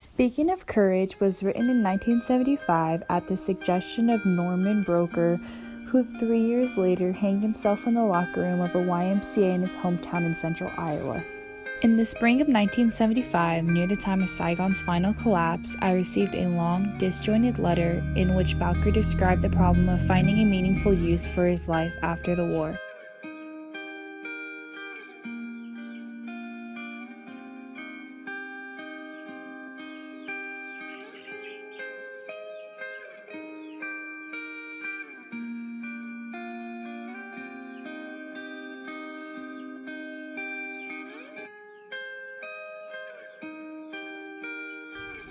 Speaking of Courage was written in 1975 at the suggestion of Norman Broker, who 3 years later hanged himself in the locker room of a YMCA in his hometown in central Iowa. In the spring of 1975, near the time of Saigon's final collapse, I received a long, disjointed letter in which Bowker described the problem of finding a meaningful use for his life after the war.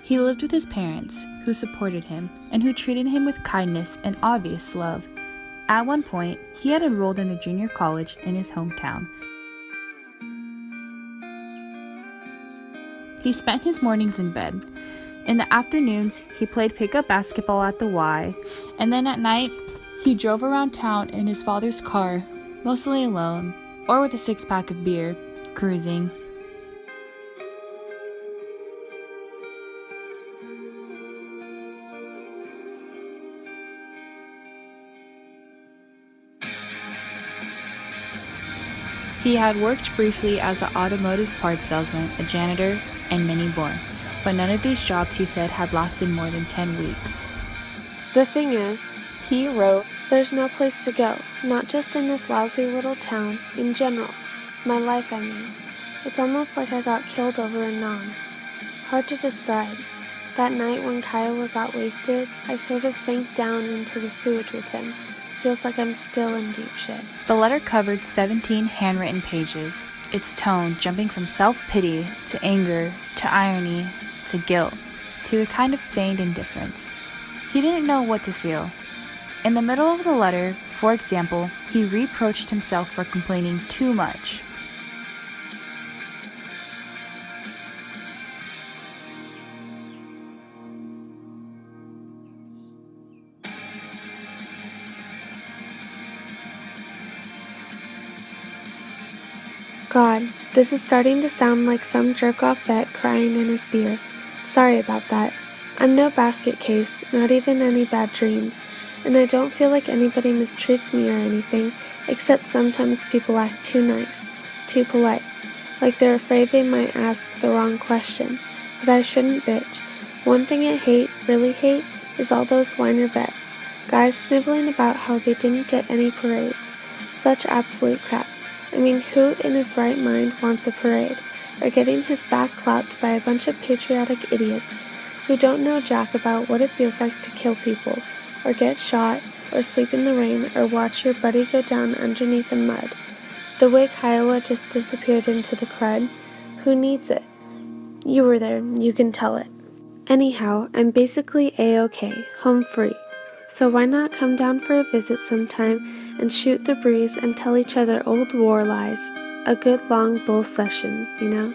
He lived with his parents, who supported him, and who treated him with kindness and obvious love. At one point, he had enrolled in the junior college in his hometown. He spent his mornings in bed. In the afternoons, he played pickup basketball at the Y, and then at night, he drove around town in his father's car, mostly alone, or with a six-pack of beer, cruising. He had worked briefly as an automotive parts salesman, a janitor, and many more, but none of these jobs, he said, had lasted more than 10 weeks. The thing is, he wrote, there's no place to go, not just in this lousy little town, in general. My life, I mean. It's almost like I got killed over and on. Hard to describe. That night when Kiowa got wasted, I sort of sank down into the sewage with him. Feels like I'm still in deep shit. The letter covered 17 handwritten pages, its tone jumping from self-pity to anger to irony to guilt to a kind of feigned indifference. He didn't know what to feel. In the middle of the letter, for example, he reproached himself for complaining too much. God, this is starting to sound like some jerk-off vet crying in his beer. Sorry about that. I'm no basket case, not even any bad dreams, and I don't feel like anybody mistreats me or anything, except sometimes people act too nice, too polite, like they're afraid they might ask the wrong question, but I shouldn't bitch. One thing I hate, really hate, is all those whiner vets, guys sniveling about how they didn't get any parades. Such absolute crap. I mean, who in his right mind wants a parade, or getting his back clapped by a bunch of patriotic idiots who don't know jack about what it feels like to kill people, or get shot, or sleep in the rain, or watch your buddy go down underneath the mud. The way Kiowa just disappeared into the crud, who needs it? You were there, you can tell it. Anyhow, I'm basically A-okay, home free. So why not come down for a visit sometime and shoot the breeze and tell each other old war lies? A good long bull session, you know?